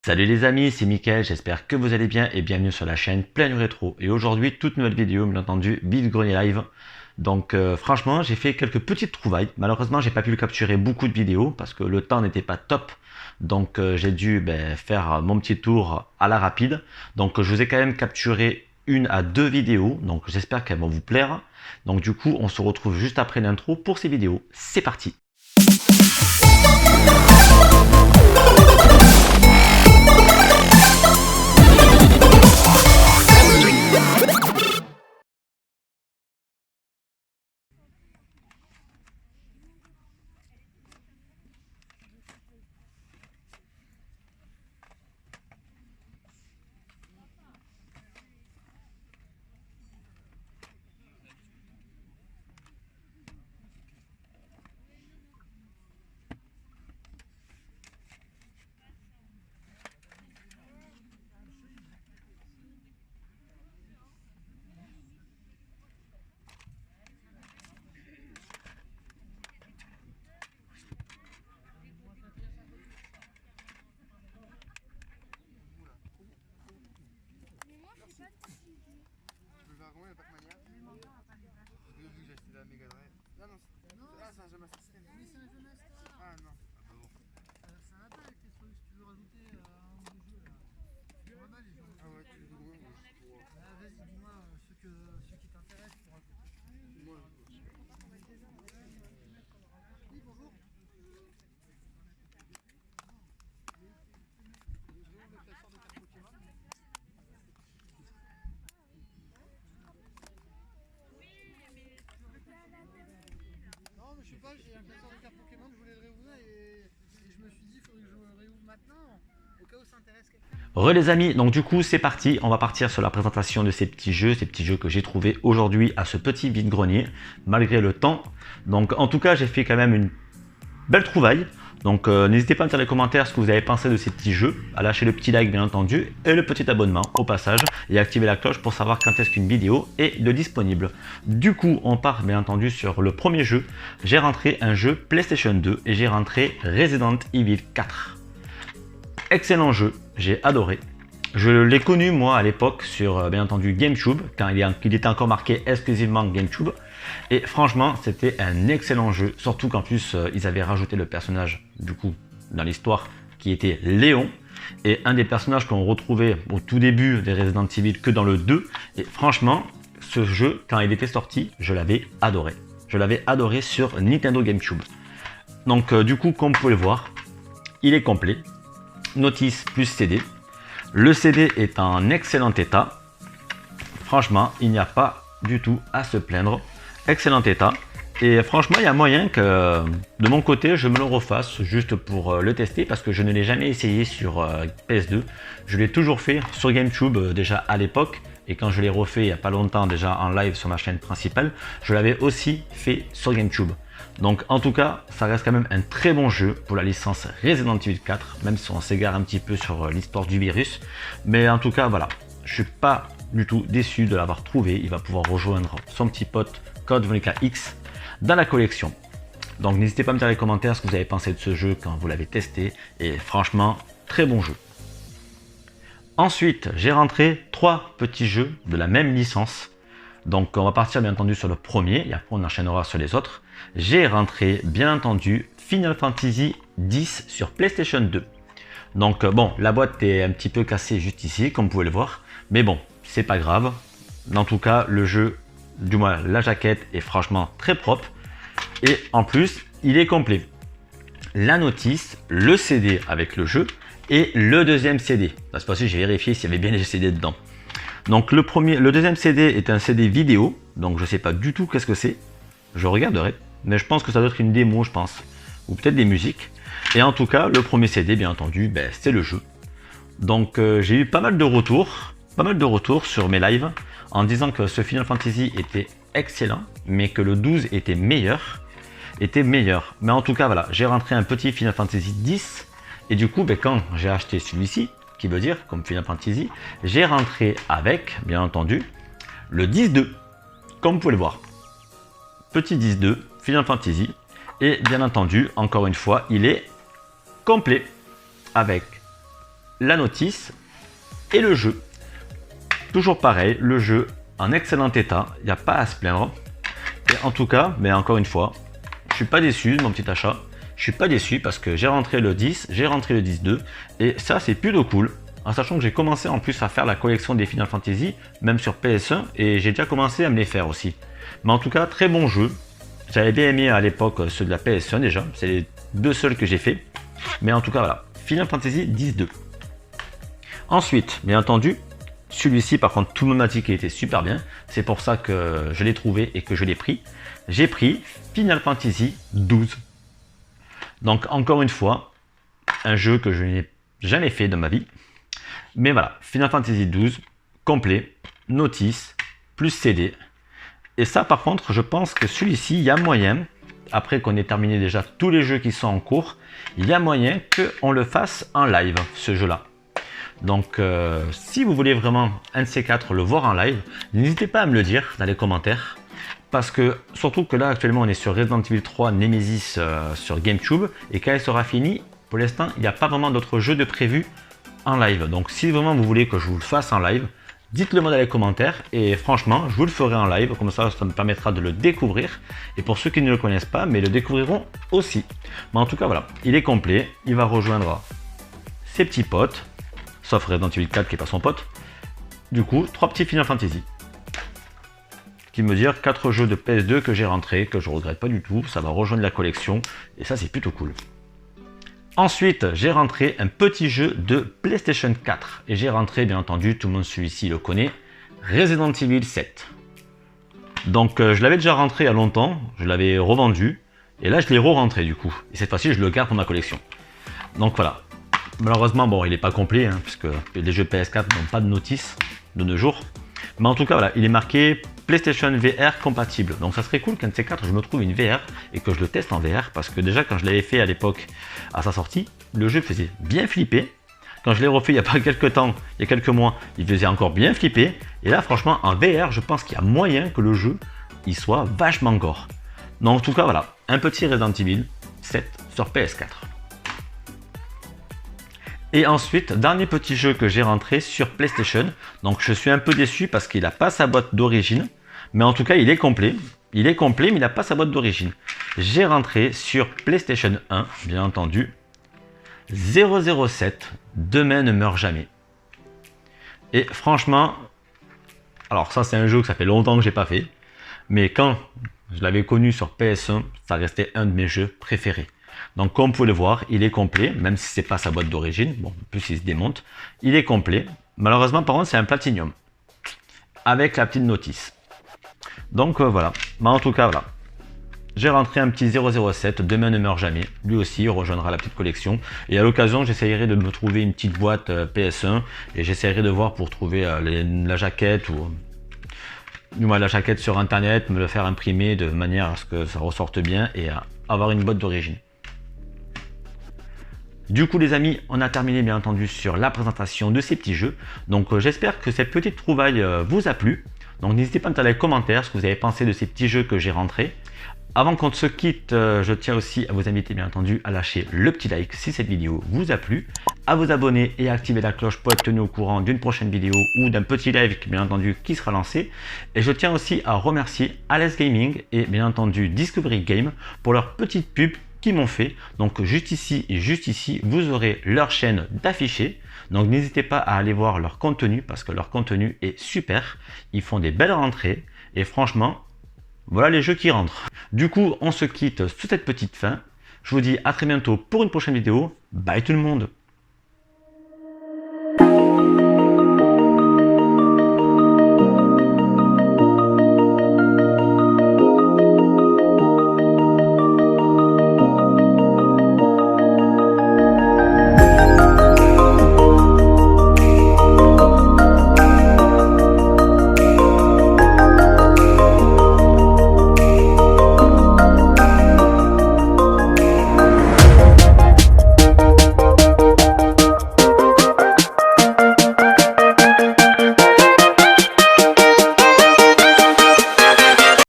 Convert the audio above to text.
Salut les amis, c'est Mickaël, j'espère que vous allez bien et bienvenue sur la chaîne Plein Rétro. Et aujourd'hui, toute nouvelle vidéo, bien entendu, vide-grenier live. Donc franchement, j'ai fait quelques petites trouvailles. Malheureusement, j'ai pas pu capturer beaucoup de vidéos parce que le temps n'était pas top. Donc j'ai dû faire mon petit tour à la rapide. Donc je vous ai quand même capturé une à deux vidéos. Donc j'espère qu'elles vont vous plaire. Donc du coup, on se retrouve juste après l'intro pour ces vidéos. C'est parti! Ah non. C'est un peu avec les trucs, si tu veux rajouter un ou deux jeux là. Voilà les jeux. Ah ouais, tu veux vas-y, dis-moi ceux qui t'intéressent pour rajouter. Moi. Oui, bonjour. Non, mais je sais pas, j'ai un classeur de cartes Pokémon, je voulais le réouvrir et je me suis dit, il faudrait que je le réouvre maintenant, au cas où ça intéresse quelqu'un. Re les amis, donc du coup c'est parti, on va partir sur la présentation de ces petits jeux que j'ai trouvés aujourd'hui à ce petit vide-grenier, malgré le temps. Donc en tout cas j'ai fait quand même une belle trouvaille. Donc n'hésitez pas à me dire dans les commentaires ce que vous avez pensé de ces petits jeux, à lâcher le petit like bien entendu, et le petit abonnement au passage, et activer la cloche pour savoir quand est-ce qu'une vidéo est disponible. Du coup on part bien entendu sur le premier jeu. J'ai rentré un jeu PlayStation 2 et j'ai rentré Resident Evil 4. Excellent jeu, j'ai adoré. Je l'ai connu moi à l'époque sur bien entendu GameCube, quand il était encore marqué exclusivement GameCube. Et franchement c'était un excellent jeu, surtout qu'en plus ils avaient rajouté le personnage du coup dans l'histoire qui était Léon. Et un des personnages qu'on retrouvait au tout début des Resident Evil que dans le 2. Et franchement ce jeu quand il était sorti je l'avais adoré. Je l'avais adoré sur Nintendo GameCube. Donc du coup comme vous pouvez le voir, il est complet. Notice plus CD. Le CD est en excellent état. Franchement, il n'y a pas du tout à se plaindre. Excellent état. Et franchement, il y a moyen que de mon côté, je me le refasse juste pour le tester parce que je ne l'ai jamais essayé sur PS2. Je l'ai toujours fait sur GameCube déjà à l'époque. Et quand je l'ai refait il n'y a pas longtemps déjà en live sur ma chaîne principale, je l'avais aussi fait sur GameCube. Donc en tout cas, ça reste quand même un très bon jeu pour la licence Resident Evil 4, même si on s'égare un petit peu sur l'histoire du virus. Mais en tout cas, voilà, je suis pas du tout déçu de l'avoir trouvé. Il va pouvoir rejoindre son petit pote Code Veronica X dans la collection. Donc n'hésitez pas à me dire dans les commentaires ce que vous avez pensé de ce jeu quand vous l'avez testé. Et franchement, très bon jeu. Ensuite, j'ai rentré 3 petits jeux de la même licence. Donc on va partir bien entendu sur le premier et après on enchaînera sur les autres. J'ai rentré bien entendu Final Fantasy X sur PlayStation 2. Donc bon, la boîte est un petit peu cassée juste ici comme vous pouvez le voir. Mais bon, c'est pas grave. En tout cas, le jeu, du moins la jaquette est franchement très propre. Et en plus, il est complet. La notice, le CD avec le jeu et le deuxième CD. Cette fois-ci, j'ai vérifié s'il y avait bien les CD dedans. Donc le deuxième CD est un CD vidéo, donc je ne sais pas du tout qu'est-ce que c'est. Je regarderai, mais je pense que ça doit être une démo, je pense, ou peut-être des musiques. Et en tout cas, le premier CD, bien entendu, c'est le jeu. Donc j'ai eu pas mal de retours sur mes lives en disant que ce Final Fantasy était excellent, mais que le 12 était meilleur. Mais en tout cas, voilà, j'ai rentré un petit Final Fantasy X, et du coup, quand j'ai acheté celui-ci, qui veut dire comme Final Fantasy, j'ai rentré avec, bien entendu, le 10-2, comme vous pouvez le voir. Petit 10-2, Final Fantasy, et bien entendu, encore une fois, il est complet avec la notice et le jeu. Toujours pareil, le jeu en excellent état, il n'y a pas à se plaindre. Et en tout cas, mais encore une fois, je suis pas déçu de mon petit achat. Je suis pas déçu parce que j'ai rentré le 10, j'ai rentré le 10-2 et ça c'est plutôt cool. En sachant que j'ai commencé en plus à faire la collection des Final Fantasy, même sur PS1, et j'ai déjà commencé à me les faire aussi. Mais en tout cas, très bon jeu. J'avais bien aimé à l'époque ceux de la PS1 déjà, c'est les deux seuls que j'ai fait. Mais en tout cas voilà, Final Fantasy 10-2. Ensuite, bien entendu, celui-ci par contre tout le monde m'a dit qu'il était super bien. C'est pour ça que je l'ai trouvé et que je l'ai pris. J'ai pris Final Fantasy 12. Donc encore une fois, un jeu que je n'ai jamais fait de ma vie. Mais voilà, Final Fantasy 12, complet, notice, plus CD. Et ça par contre, je pense que celui-ci, il y a moyen, après qu'on ait terminé déjà tous les jeux qui sont en cours, il y a moyen qu'on le fasse en live, ce jeu-là. Donc si vous voulez vraiment un de ces quatre le voir en live, n'hésitez pas à me le dire dans les commentaires. Parce que, surtout que là actuellement on est sur Resident Evil 3 Nemesis sur GameCube. Et quand elle sera finie, pour l'instant il n'y a pas vraiment d'autres jeux de prévus en live. Donc si vraiment vous voulez que je vous le fasse en live, dites-le moi dans les commentaires. Et franchement, je vous le ferai en live. Comme ça me permettra de le découvrir. Et pour ceux qui ne le connaissent pas, mais le découvriront aussi. Mais en tout cas voilà, il est complet. Il va rejoindre ses petits potes. Sauf Resident Evil 4 qui n'est pas son pote. Du coup, 3 petits Final Fantasy. Qui me dire 4 jeux de PS2 que j'ai rentrés, que je regrette pas du tout. Ça va rejoindre la collection. Et ça, c'est plutôt cool. Ensuite, j'ai rentré un petit jeu de PlayStation 4. Et j'ai rentré, bien entendu, tout le monde celui-ci le connaît, Resident Evil 7. Donc, je l'avais déjà rentré il y a longtemps. Je l'avais revendu. Et là, je l'ai re-rentré du coup. Et cette fois-ci, je le garde pour ma collection. Donc voilà. Malheureusement, bon, il n'est pas complet, hein, puisque les jeux PS4 n'ont pas de notice de nos jours. Mais en tout cas, voilà, il est marqué PlayStation VR compatible. Donc ça serait cool qu'un de ces quatre, je me trouve une VR et que je le teste en VR. Parce que déjà, quand je l'avais fait à l'époque, à sa sortie, le jeu faisait bien flipper. Quand je l'ai refait il n'y a pas quelques temps, il y a quelques mois, il faisait encore bien flipper. Et là, franchement, en VR, je pense qu'il y a moyen que le jeu, il soit vachement gore. Donc en tout cas, voilà, un petit Resident Evil 7 sur PS4. Et ensuite, dernier petit jeu que j'ai rentré sur PlayStation. Donc je suis un peu déçu parce qu'il n'a pas sa boîte d'origine. Mais en tout cas, il est complet. Il est complet, mais il n'a pas sa boîte d'origine. J'ai rentré sur PlayStation 1, bien entendu, 007, Demain ne meurt jamais. Et franchement, alors ça c'est un jeu que ça fait longtemps que j'ai pas fait. Mais quand je l'avais connu sur PS1, ça restait un de mes jeux préférés. Donc comme vous pouvez le voir, il est complet, même si c'est pas sa boîte d'origine. Bon, en plus il se démonte. Il est complet. Malheureusement, par contre, c'est un Platinum. Avec la petite notice. Donc voilà. Mais en tout cas, voilà. J'ai rentré un petit 007, Demain ne meurt jamais. Lui aussi, il rejoindra la petite collection. Et à l'occasion, j'essayerai de me trouver une petite boîte PS1. Et j'essayerai de voir pour trouver la jaquette ou... du moins la jaquette sur internet, me le faire imprimer de manière à ce que ça ressorte bien et à avoir une boîte d'origine. Du coup les amis, on a terminé bien entendu sur la présentation de ces petits jeux. Donc j'espère que cette petite trouvaille vous a plu. Donc n'hésitez pas à me dire dans les commentaires ce que vous avez pensé de ces petits jeux que j'ai rentrés. Avant qu'on se quitte, je tiens aussi à vous inviter bien entendu à lâcher le petit like si cette vidéo vous a plu, à vous abonner et à activer la cloche pour être tenu au courant d'une prochaine vidéo ou d'un petit live bien entendu qui sera lancé. Et je tiens aussi à remercier Alès Gaming et bien entendu Discovery Game pour leur petite pub qui m'ont fait. Donc juste ici, vous aurez leur chaîne d'affichés. Donc n'hésitez pas à aller voir leur contenu parce que leur contenu est super. Ils font des belles rentrées et franchement, voilà les jeux qui rentrent. Du coup, on se quitte sur cette petite fin. Je vous dis à très bientôt pour une prochaine vidéo. Bye tout le monde!